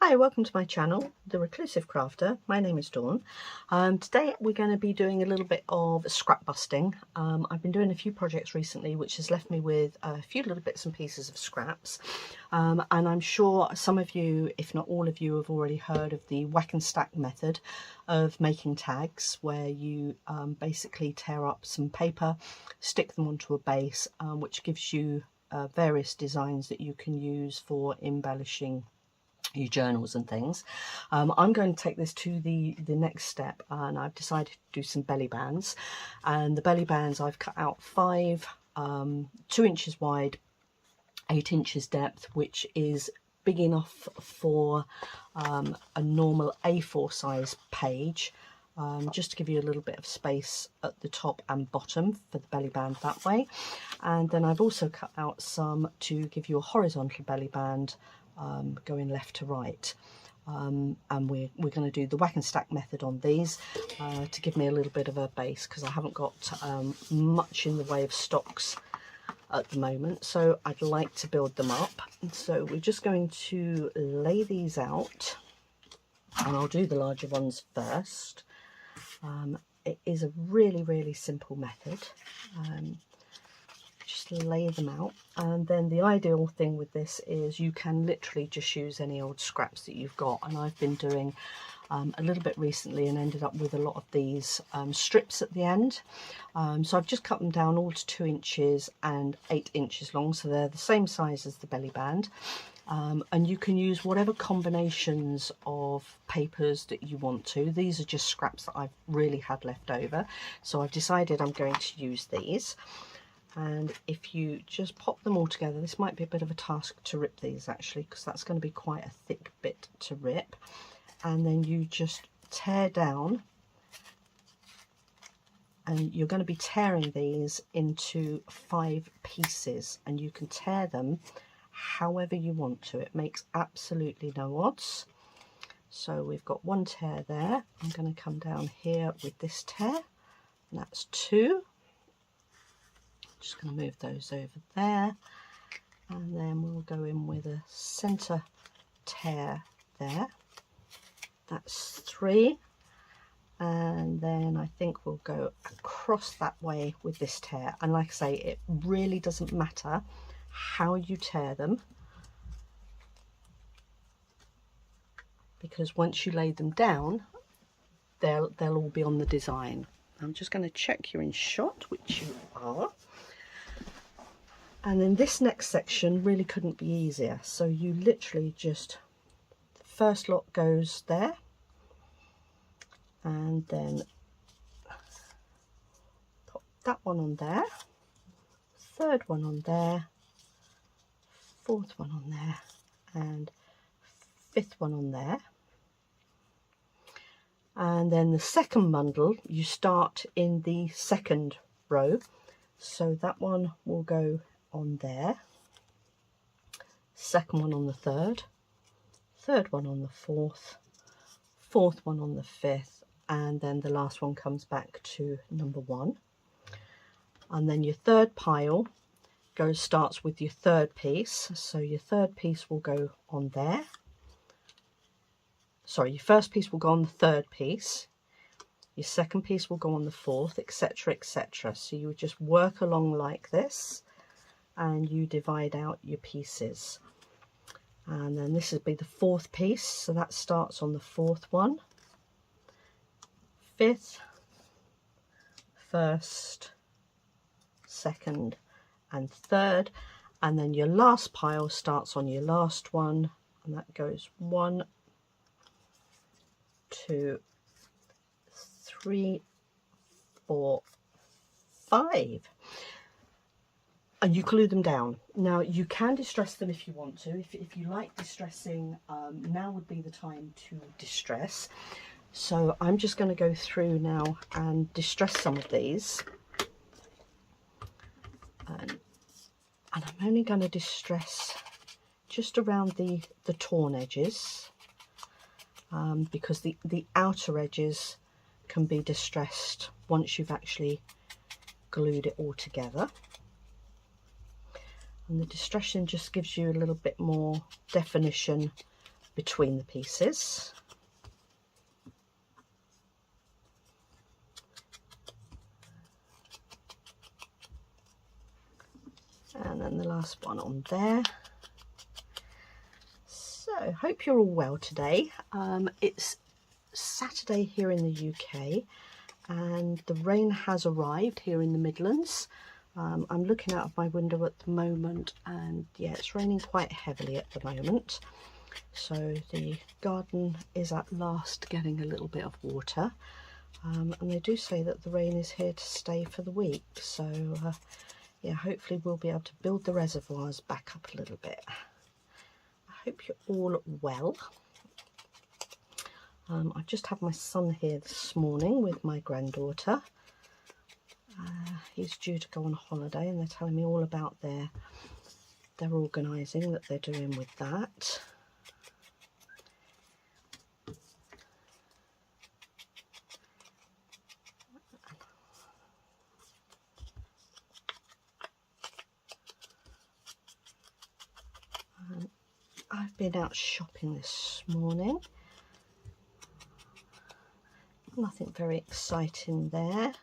Hi, welcome to my channel, The Reclusive Crafter. My name is Dawn. Today we're going to be doing a little bit of scrap busting. I've been doing a few projects recently which has left me with a few little bits and pieces of scraps. And I'm sure some of you, if not all of you, have already heard of the whack and stack method of making tags, where you basically tear up some paper, stick them onto a base, which gives you various designs that you can use for embellishing your journals and things. I'm going to take this to the next step, and I've decided to do some belly bands. And the belly bands, I've cut out 5 2 inches wide, 8 inches depth, which is big enough for a normal A4 size page, just to give you a little bit of space at the top and bottom for the belly band that way. And then I've also cut out some to give you a horizontal belly band, going left to right. And we're going to do the whack and stack method on these to give me a little bit of a base, because I haven't got much in the way of stocks at the moment, so I'd like to build them up. And so we're just going to lay these out, and I'll do the larger ones first. It is a really simple method. Just lay them out, and then the ideal thing with this is you can literally just use any old scraps that you've got. And I've been doing a little bit recently and ended up with a lot of these strips at the end. So I've just cut them down all to 2 inches and 8 inches long, so they're the same size as the belly band. And you can use whatever combinations of papers that you want to. These are just scraps that I've really had left over, so I've decided I'm going to use these. And if you just pop them all together, this might be a bit of a task to rip these actually, because that's going to be quite a thick bit to rip. And then you just tear down, and you're going to be tearing these into 5 pieces, and you can tear them however you want to. It makes absolutely no odds. So we've got 1 tear there. I'm going to come down here with this tear, and that's 2. Just going to move those over there, and then we'll go in with a centre tear there. That's 3, and then I think we'll go across that way with this tear. And like I say, it really doesn't matter how you tear them, because once you lay them down, they'll all be on the design. I'm just going to check you're in shot, which you are. And then this next section really couldn't be easier. So you literally just, the first lot goes there, and then pop that one on there, 3rd one on there, 4th one on there, and 5th one on there. And then the second bundle, you start in the 2nd row, so that one will go on there, 2nd one on the 3rd, 3rd one on the 4th, 4th one on the 5th, and then the last one comes back to number 1. And then your 3rd pile starts with your 3rd piece, so your 3rd piece will go on there. Sorry, your 1st piece will go on the 3rd piece, your 2nd piece will go on the 4th, etc, etc. So you would just work along like this, and you divide out your pieces. And then this would be the 4th piece, so that starts on the 4th one, 5th, 1st, 2nd and 3rd, and then your last pile starts on your last one, and that goes 1, 2, 3, 4, 5. And you glue them down. Now you can distress them if you want to. If you like distressing, now would be the time to distress. So I'm just going to go through now and distress some of these. And I'm only going to distress just around the torn edges, because the outer edges can be distressed once you've actually glued it all together. And the distressing just gives you a little bit more definition between the pieces. And then the last one on there. So, hope you're all well today. It's Saturday here in the UK and the rain has arrived here in the Midlands. I'm looking out of my window at the moment and yeah, it's raining quite heavily at the moment. So the garden is at last getting a little bit of water. And they do say that the rain is here to stay for the week. So yeah, hopefully we'll be able to build the reservoirs back up a little bit. I hope you're all well. I just had my son here this morning with my granddaughter. He's due to go on holiday and they're telling me all about their organising that they're doing with that. I've been out shopping this morning. Nothing very exciting there.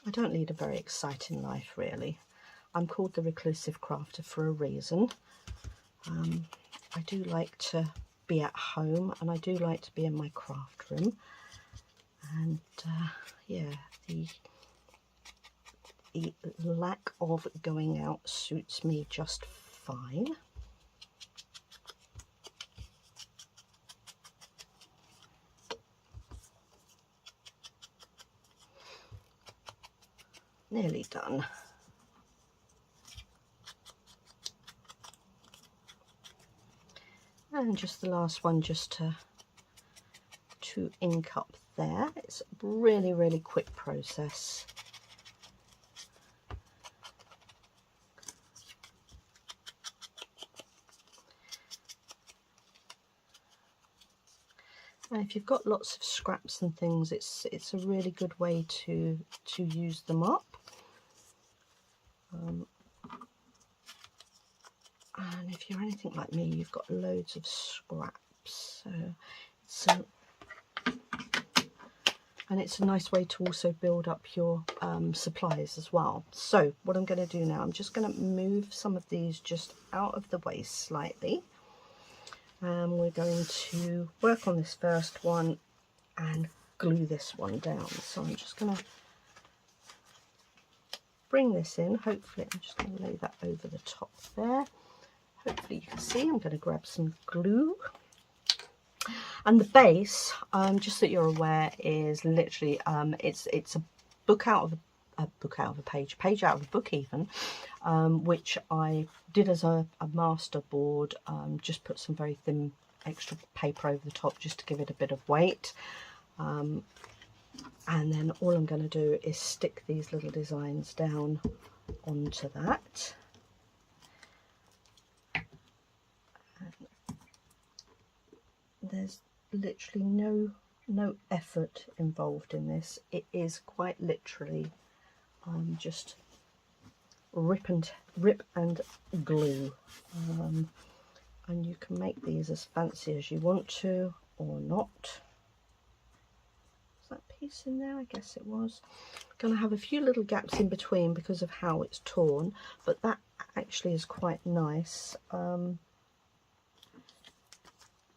I don't lead a very exciting life really. I'm called the reclusive crafter for a reason. I do like to be at home and I do like to be in my craft room. And yeah, the lack of going out suits me just fine. Nearly done. And just the last one just to ink up there. It's a really, really quick process. And if you've got lots of scraps and things, it's a really good way to use them up. And if you're anything like me, you've got loads of scraps. So and it's a nice way to also build up your supplies as well. So what I'm going to do now, I'm just going to move some of these just out of the way slightly. And we're going to work on this first one and glue this one down. So I'm just going to bring this in. Hopefully, I'm just going to lay that over the top there. Hopefully you can see. I'm going to grab some glue. And the base, just so you're aware, is literally it's a book out of a page out of a book even, which I did as a master board. Just put some very thin extra paper over the top just to give it a bit of weight. And then all I'm going to do is stick these little designs down onto that. And there's literally no effort involved in this. It is quite literally just rip and glue, and you can make these as fancy as you want to or not. Was that piece in there? I guess it was. Going to have a few little gaps in between because of how it's torn, but that actually is quite nice,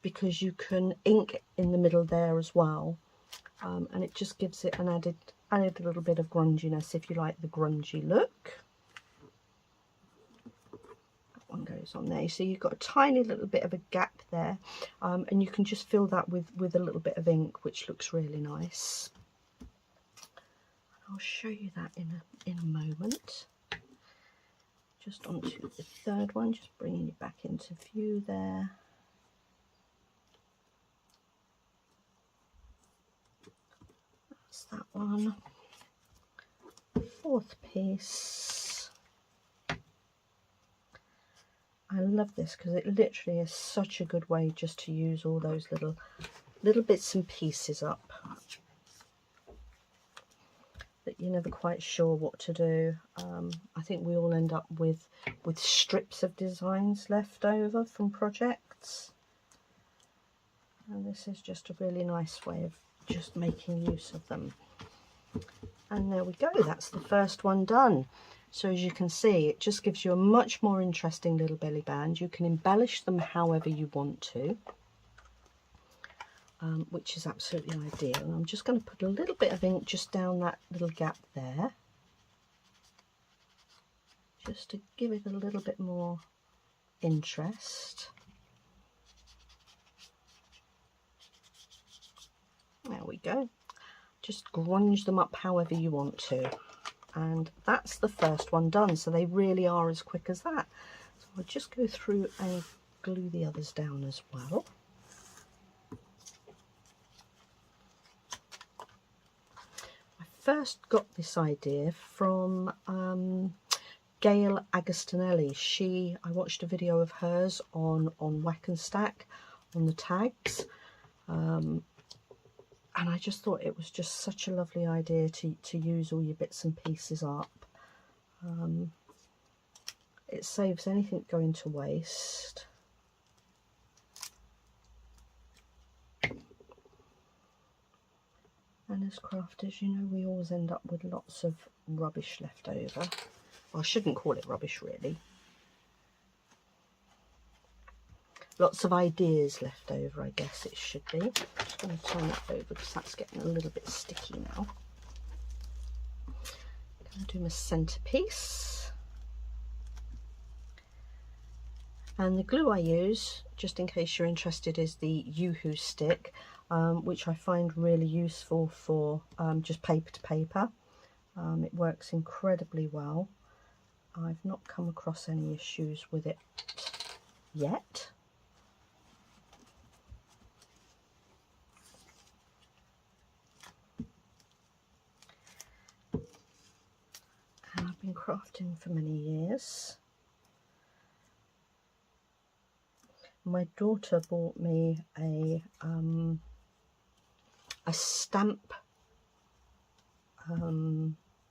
because you can ink in the middle there as well, and it just gives it an added little bit of grunginess if you like the grungy look. That one goes on there. So you've got a tiny little bit of a gap there, and you can just fill that with a little bit of ink, which looks really nice. I'll show you that in a moment. Just onto the third one, just bringing it back into view there. That one. Fourth piece. I love this because it literally is such a good way just to use all those little bits and pieces up that you're never quite sure what to do. I think we all end up with strips of designs left over from projects. And this is just a really nice way of just making use of them. And there we go, that's the first one done. So as you can see, it just gives you a much more interesting little belly band. You can embellish them however you want to, which is absolutely ideal. And I'm just going to put a little bit of ink just down that little gap there, just to give it a little bit more interest. There we go. Just grunge them up however you want to. And that's the first one done. So they really are as quick as that. So I'll just go through and glue the others down as well. I first got this idea from Gail Agostinelli. I watched a video of hers on Whack and Stack on the tags. And I just thought it was just such a lovely idea to use all your bits and pieces up. It saves anything going to waste. And as crafters, you know, we always end up with lots of rubbish left over. Well, I shouldn't call it rubbish, really. Lots of ideas left over, I guess it should be. I'm just going to turn that over because that's getting a little bit sticky now. I'm going to do my centerpiece. And the glue I use, just in case you're interested, is the Yoo-Hoo stick, which I find really useful for just paper to paper. It works incredibly well. I've not come across any issues with it yet. And I've been crafting for many years. My daughter bought me a stamp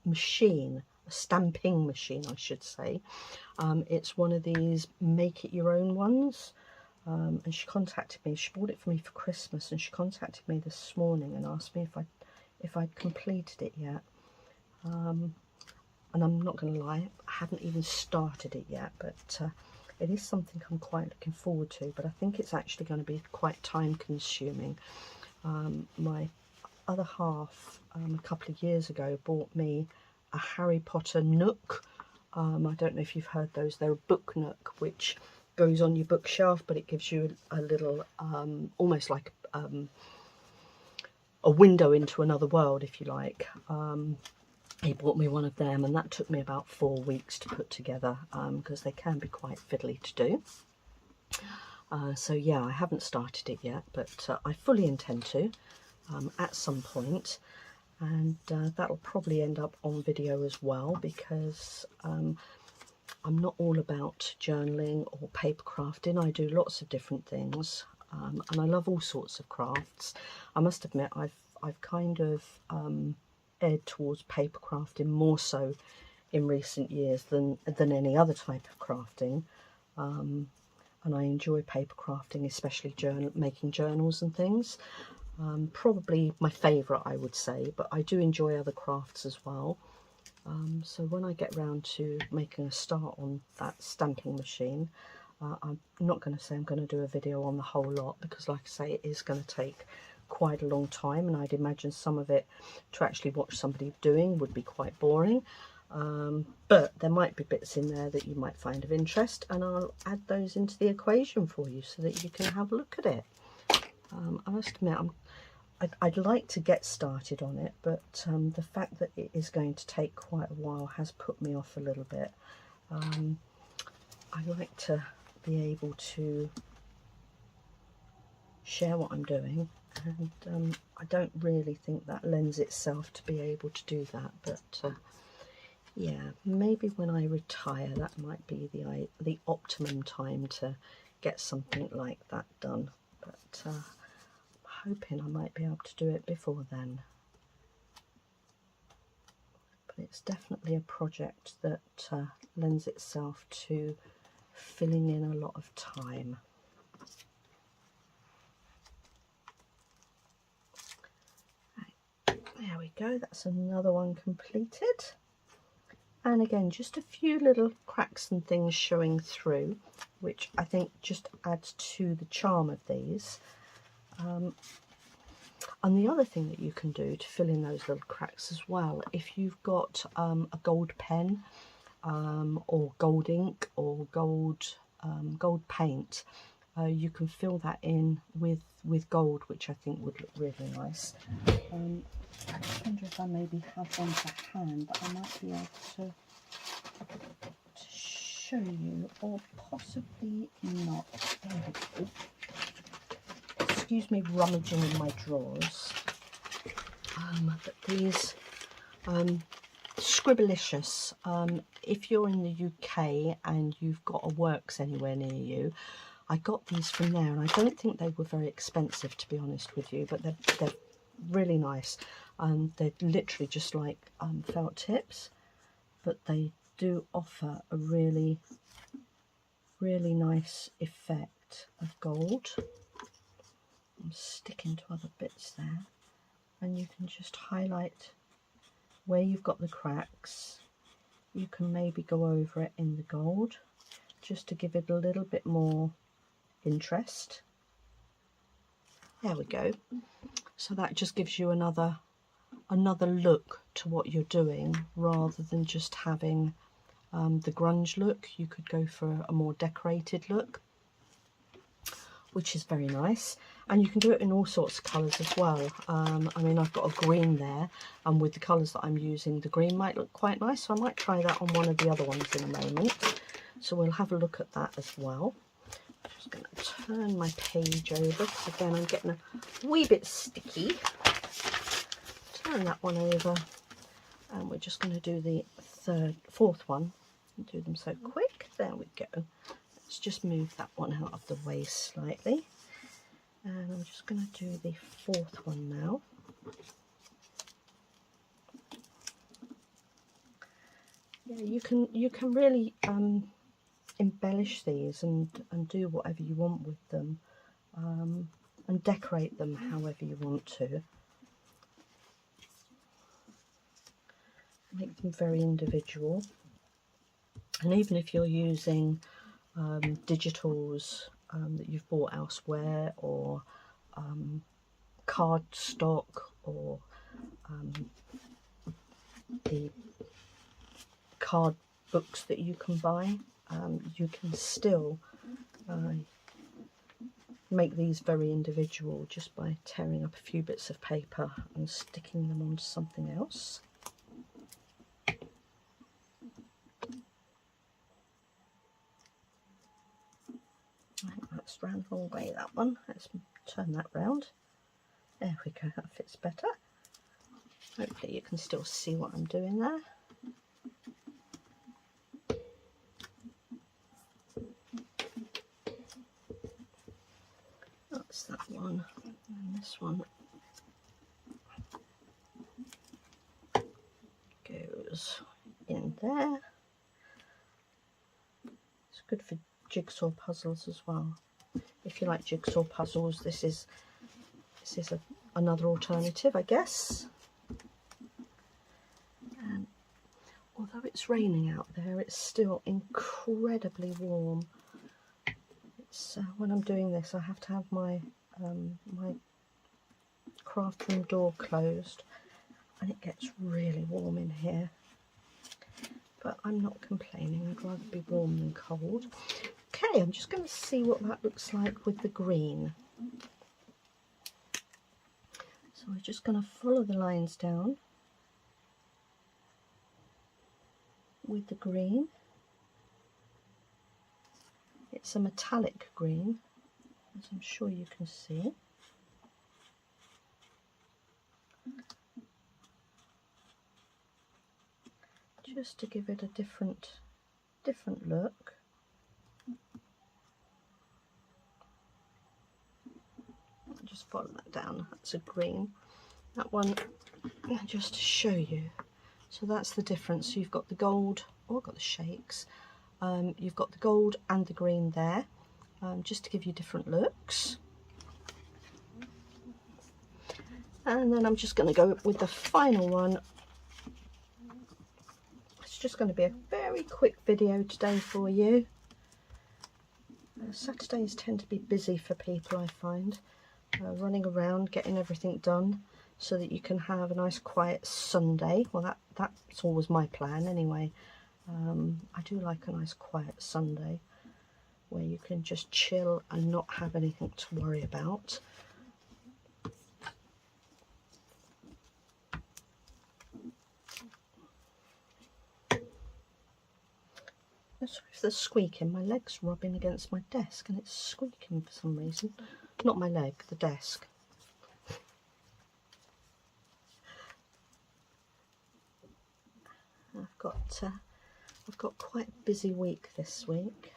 machine, a stamping machine, I should say. It's one of these make it your own ones. And she contacted me. She bought it for me for Christmas, and she contacted me this morning and asked me if I'd completed it yet. And I'm not going to lie, I haven't even started it yet, but it is something I'm quite looking forward to. But I think it's actually going to be quite time consuming. My other half, a couple of years ago, bought me a Harry Potter nook. I don't know if you've heard those. They're a book nook which goes on your bookshelf, but it gives you a little, almost like a window into another world, if you like. He bought me one of them, and that took me about 4 weeks to put together, because they can be quite fiddly to do. So yeah, I haven't started it yet, but I fully intend to at some point, and that'll probably end up on video as well, because I'm not all about journaling or paper crafting. I do lots of different things, and I love all sorts of crafts. I must admit, I've kind of aired towards paper crafting more so in recent years than any other type of crafting, and I enjoy paper crafting, especially making journals and things. Probably my favourite, I would say, but I do enjoy other crafts as well. So when I get round to making a start on that stamping machine, I'm not going to say I'm going to do a video on the whole lot, because like I say, it is going to take quite a long time, and I'd imagine some of it to actually watch somebody doing would be quite boring. But there might be bits in there that you might find of interest, and I'll add those into the equation for you so that you can have a look at it. I must admit, I'd like to get started on it, but the fact that it is going to take quite a while has put me off a little bit. I like to be able to share what I'm doing, and I don't really think that lends itself to be able to do that, but yeah, maybe when I retire that might be the optimum time to get something like that done, but I'm hoping I might be able to do it before then. it's definitely a project that lends itself to filling in a lot of time. Right, there we go, that's another one completed. And again, just a few little cracks and things showing through, which I think just adds to the charm of these. And the other thing that you can do to fill in those little cracks as well, if you've got a gold pen or gold ink or gold paint, you can fill that in with gold, which I think would look really nice. I just wonder if I maybe have one to hand that I might be able to show you, or possibly not. There we go. Excuse me rummaging in my drawers. But these Scribblicious, if you're in the UK and you've got a works anywhere near you, I got these from there, and I don't think they were very expensive, to be honest with you, but they're really nice. They're literally just like felt tips, but they do offer a really nice effect of gold. I'm sticking to other bits there, and you can just highlight where you've got the cracks. You can maybe go over it in the gold just to give it a little bit more interest. There we go. So that just gives you another look to what you're doing, rather than just having the grunge look. You could go for a more decorated look, which is very nice. And you can do it in all sorts of colours as well. I mean, I've got a green there, and with the colours that I'm using, the green might look quite nice, so I might try that on one of the other ones in a moment. So we'll have a look at that as well. I'm just going to turn my page over, because again I'm getting a wee bit sticky. Turn that one over, and we're just going to do the fourth one and do them so quick. There we go. Let's just move that one out of the way slightly, and I'm just going to do the fourth one now. Yeah, you can really embellish these and do whatever you want with them, and decorate them however you want to. Make them very individual. And even if you're using digitals that you've bought elsewhere, or cardstock, or the card books that you can buy, you can still make these very individual just by tearing up a few bits of paper and sticking them onto something else. I think that's round the wrong way, that one. Let's turn that round. There we go, that fits better. Hopefully you can still see what I'm doing there. That's that one, and this one goes in there. It's good for jigsaw puzzles as well. If you like jigsaw puzzles, this is another alternative, I guess. And although it's raining out there, it's still incredibly warm. It's when I'm doing this, I have to have my my craft room door closed, and it gets really warm in here. But I'm not complaining. I'd rather be warm than cold. Okay, I'm just going to see what that looks like with the green. So we're just going to follow the lines down with the green. It's a metallic green, as I'm sure you can see. Just to give it a different look. Just follow that down. That's a green. That one, just to show you. So that's the difference. So you've got the gold, oh, I've got the shakes. You've got the gold and the green there, just to give you different looks. And then I'm just going to go with the final one. It's just going to be a very quick video today for you. Saturdays tend to be busy for people, I find, running around getting everything done so that you can have a nice quiet Sunday. Well, that's always my plan anyway. I do like a nice quiet Sunday where you can just chill and not have anything to worry about. Sorry for the squeaking, my leg's rubbing against my desk and it's squeaking for some reason. Not my leg, the desk. I've got quite a busy week this week.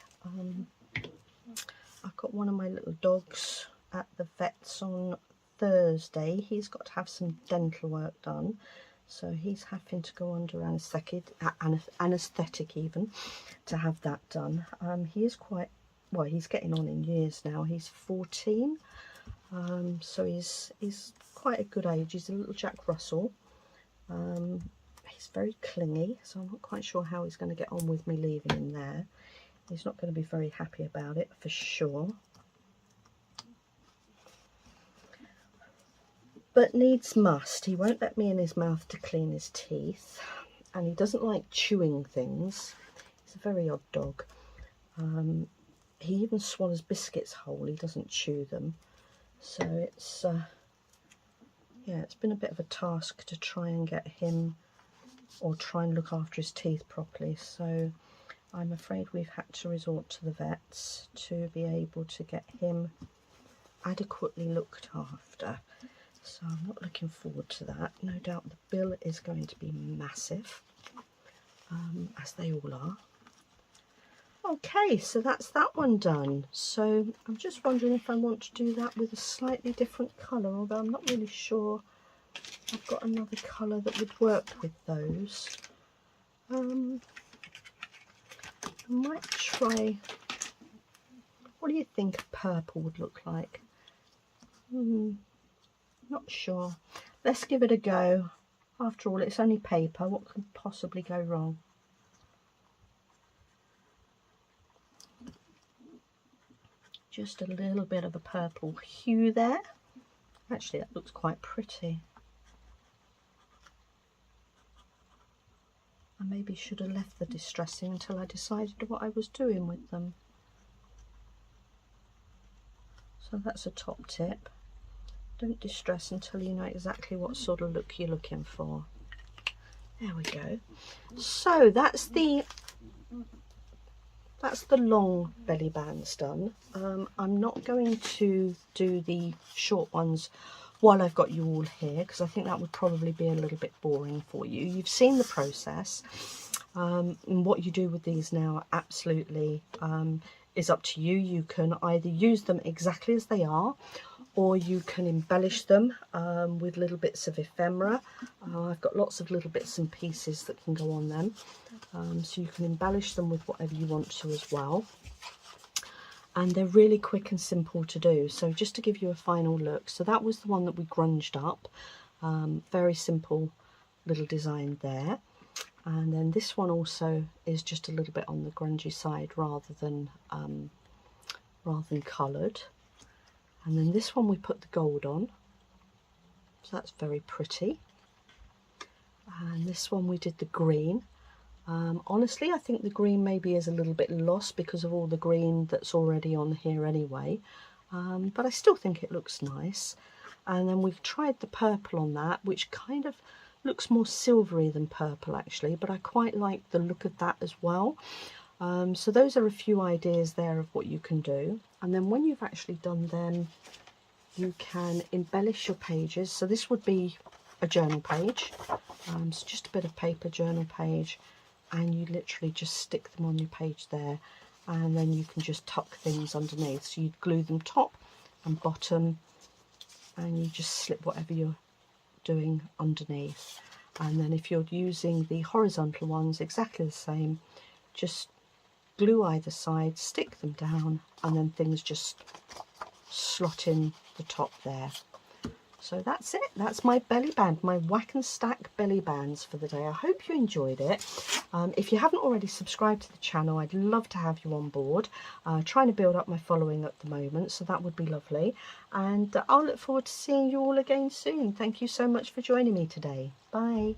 I've got one of my little dogs at the vet's on Thursday. He's got to have some dental work done, so he's having to go under anaesthetic even to have that done. He is quite, well, he's getting on in years now. He's 14, so he's quite a good age. He's a little Jack Russell. He's very clingy, so I'm not quite sure how he's going to get on with me leaving him there. He's not going to be very happy about it for sure. But needs must. He won't let me in his mouth to clean his teeth, and he doesn't like chewing things. He's a very odd dog. He even swallows biscuits whole. He doesn't chew them. So it's yeah, it's been a bit of a task to try and get him, or try and look after his teeth properly. So I'm afraid we've had to resort to the vets to be able to get him adequately looked after. So I'm not looking forward to that. No doubt the bill is going to be massive, as they all are. Okay, so that's that one done. So I'm just wondering if I want to do that with a slightly different colour, although I'm not really sure I've got another colour that would work with those. I might try, what do you think purple would look like? Not sure. Let's give it a go. After all, it's only paper. What could possibly go wrong? Just a little bit of a purple hue there. Actually, that looks quite pretty. I maybe should have left the distressing until I decided what I was doing with them. So that's a top tip. Don't distress until you know exactly what sort of look you're looking for. There we go. So that's the long belly bands done. I'm not going to do the short ones while I've got you all here, because I think that would probably be a little bit boring for you. You've seen the process, and what you do with these now absolutely is up to you. You can either use them exactly as they are, or you can embellish them with little bits of ephemera. I've got lots of little bits and pieces that can go on them, so you can embellish them with whatever you want to as well. And they're really quick and simple to do. So just to give you a final look, so that was the one that we grunged up. Very simple little design there. And then this one also is just a little bit on the grungy side rather than coloured. And then this one we put the gold on, so that's very pretty. And this one we did the green. Honestly, I think the green maybe is a little bit lost because of all the green that's already on here anyway, but I still think it looks nice. And then we've tried the purple on that, which kind of looks more silvery than purple actually, but I quite like the look of that as well. So those are a few ideas there of what you can do. And then when you've actually done them, you can embellish your pages. So this would be a journal page, so just a bit of paper journal page, and you literally just stick them on your page there, and then you can just tuck things underneath. So you'd glue them top and bottom, and you just slip whatever you're doing underneath. And then if you're using the horizontal ones, exactly the same, just glue either side, stick them down, and then things just slot in the top there. So that's it. That's my belly band, my whack and stack belly bands for the day. I hope you enjoyed it. If you haven't already subscribed to the channel, I'd love to have you on board. Trying to build up my following at the moment, so that would be lovely. And I'll look forward to seeing you all again soon. Thank you so much for joining me today. Bye.